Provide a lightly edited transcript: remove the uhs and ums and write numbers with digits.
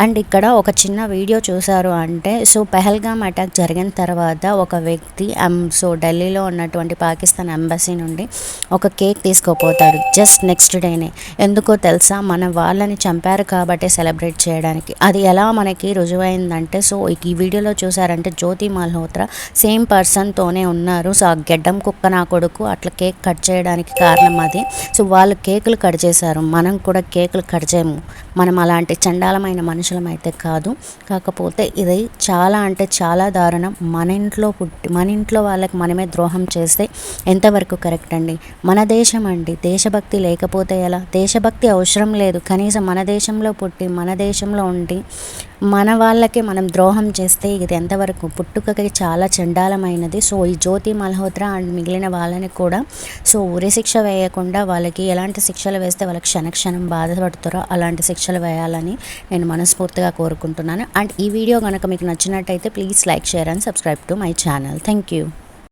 And ఇక్కడ ఒక చిన్న వీడియో చూసారు అంటే సో పెహల్గామ్ అటాక్ జరిగిన తర్వాత ఒక వ్యక్తి సో ఢిల్లీలో ఉన్నటువంటి పాకిస్తాన్ ఎంబసీ నుండి ఒక కేక్ తీసుకోపోతాడు జస్ట్ నెక్స్ట్ డేనే. ఎందుకో తెలుసా, మన వాళ్ళని చంపారు కాబట్టి సెలబ్రేట్ చేయడానికి. అది ఎలా మనకి రుజువైందంటే సో ఈ వీడియోలో చూసారంటే జ్యోతి మల్హోత్రా సేమ్ పర్సన్తోనే ఉన్నారు. సో ఆ గెడ్డం కుక్క నా కొడుకు అట్లా కేక్ కట్ చేయడానికి కారణం అది. సో వాళ్ళు కేకులు కట్ చేశారు, మనం కూడా కేకులు కట్ చేయము. మనం అలాంటి చండాలమైన మనుషులం అయితే కాదు. కాకపోతే ఇది చాలా అంటే చాలా దారుణం. మన ఇంట్లో పుట్టి మన ఇంట్లో వాళ్ళకి మనమే ద్రోహం చేస్తే ఎంతవరకు కరెక్ట్ అండి? మన దేశం అండి, దేశభక్తి లేకపోతే ఎలా? దేశభక్తి అవసరం లేదు, కనీసం మన దేశంలో పుట్టి మన దేశంలో ఉండి మన వాళ్ళకి మనం ద్రోహం చేస్తే ఇది ఎంతవరకు? పుట్టుకకి చాలా చండాలమైనది. సో ఈ జ్యోతి మల్హోత్రా అండ్ మిగిలిన వాళ్ళని కూడా సో ఉరి శిక్ష వేయకుండా వాళ్ళకి ఎలాంటి శిక్షలు వేస్తే వాళ్ళకి క్షణక్షణం బాధపడుతారో అలాంటి శిక్షలు వేయాలని నేను మనస్ఫూర్తిగా కోరుకుంటున్నాను. అండ్ ఈ వీడియో కనుక మీకు నచ్చినట్టయితే please like, share and subscribe to my channel. Thank you.